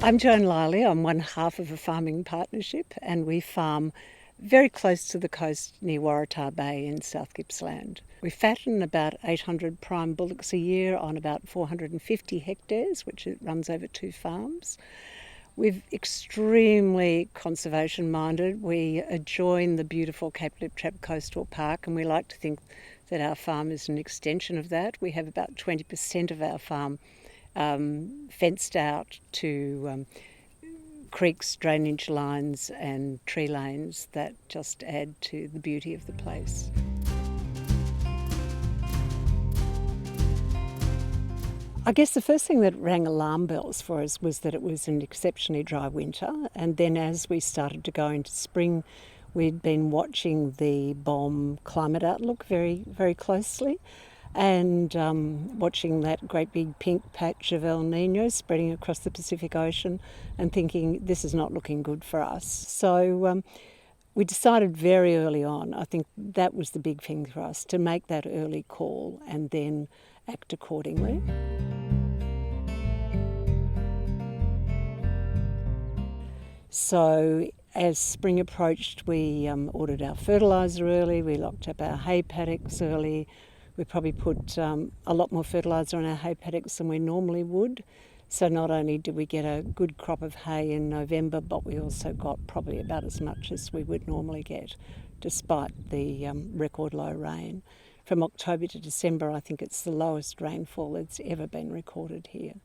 I'm Joan Liley. I'm one half of a farming partnership, and we farm very close to the coast near Waratah Bay in South Gippsland. We fatten about 800 prime bullocks a year on about 450 hectares, which it runs over 2 farms. We're extremely conservation minded. We adjoin the beautiful Cape Liptrap Coastal Park, and we like to think that our farm is an extension of that. We have about 20% of our farm fenced out to creeks, drainage lines and tree lanes that just add to the beauty of the place. I guess the first thing that rang alarm bells for us was that it was an exceptionally dry winter, and then as we started to go into spring, we'd been watching the BOM climate outlook very, very closely, and watching that great big pink patch of El Nino spreading across the Pacific Ocean and thinking this is not looking good for us. So we decided very early on, I think that was the big thing for us, to make that early call and then act accordingly. So as spring approached, we ordered our fertiliser early, we locked up our hay paddocks early. We probably put a lot more fertiliser on our hay paddocks than we normally would. So not only did we get a good crop of hay in November, but we also got probably about as much as we would normally get, despite the record low rain. From October to December, I think it's the lowest rainfall that's ever been recorded here.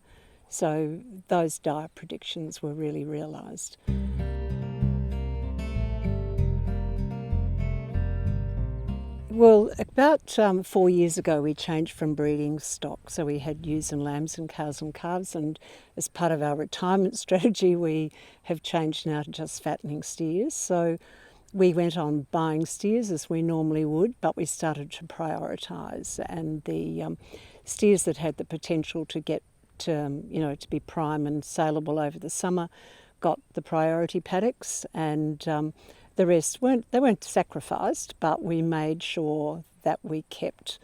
So those dire predictions were really realised. Well, about 4 years ago we changed from breeding stock, so we had ewes and lambs and cows and calves, and as part of our retirement strategy we have changed now to just fattening steers. So we went on buying steers as we normally would, but we started to prioritise, and the steers that had the potential to get to be prime and saleable over the summer got the priority paddocks, and the rest weren't sacrificed, but we made sure that we kept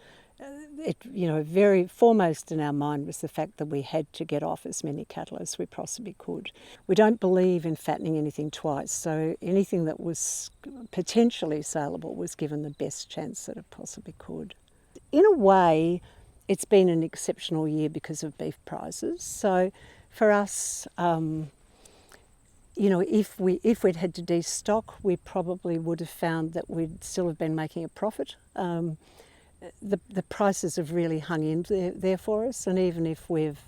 it, very foremost in our mind was the fact that we had to get off as many cattle as we possibly could. We don't believe in fattening anything twice, so anything that was potentially saleable was given the best chance that it possibly could. In a way, it's been an exceptional year because of beef prices. So for us, if we'd had to destock, we probably would have found that we'd still have been making a profit. The prices have really hung in there for us, and even if we've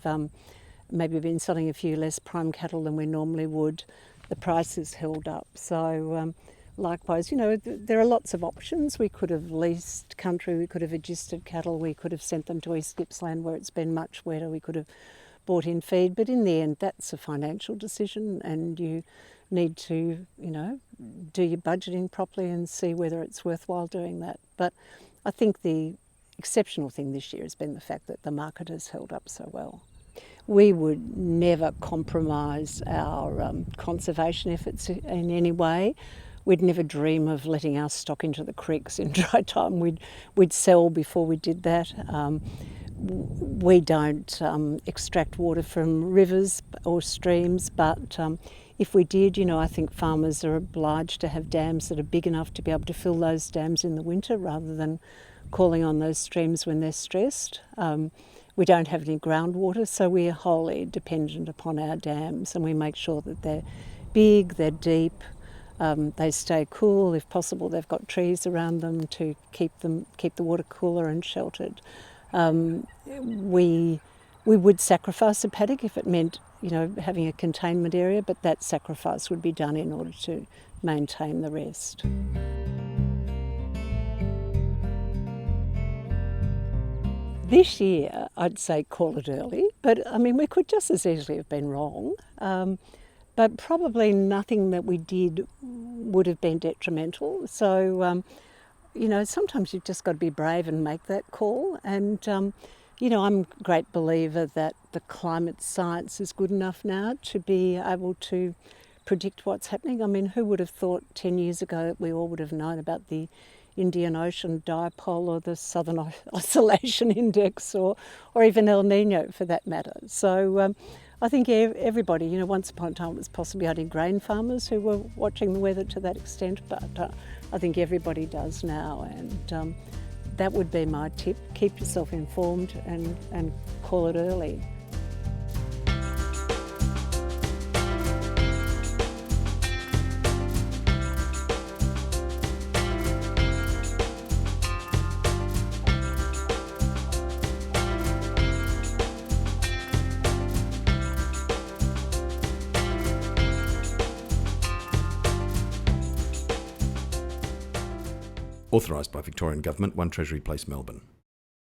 maybe been selling a few less prime cattle than we normally would, the prices held up. So likewise, there are lots of options. We could have leased country, we could have adjusted cattle, we could have sent them to East Gippsland where it's been much wetter, we could have bought in feed, but in the end that's a financial decision, and you need to do your budgeting properly and see whether it's worthwhile doing that. But I think the exceptional thing this year has been the fact that the market has held up so well. We would never compromise our conservation efforts in any way. We'd never dream of letting our stock into the creeks in dry time. We'd sell before we did that. We don't extract water from rivers or streams, but if we did, I think farmers are obliged to have dams that are big enough to be able to fill those dams in the winter rather than calling on those streams when they're stressed. We don't have any groundwater, so we're wholly dependent upon our dams, and we make sure that they're big, they're deep, they stay cool. If possible, they've got trees around them to keep the water cooler and sheltered. We would sacrifice a paddock if it meant having a containment area, but that sacrifice would be done in order to maintain the rest. This year, I'd say call it early, but we could just as easily have been wrong. But probably nothing that we did would have been detrimental. So, sometimes you've just got to be brave and make that call. And, I'm a great believer that the climate science is good enough now to be able to predict what's happening. Who would have thought 10 years ago that we all would have known about the Indian Ocean dipole or the Southern Oscillation Index or even El Nino for that matter. So I think everybody, once upon a time it was possibly only grain farmers who were watching the weather to that extent, but I think everybody does now, and that would be my tip. Keep yourself informed and call it early. Authorised by Victorian Government, 1 Treasury Place, Melbourne.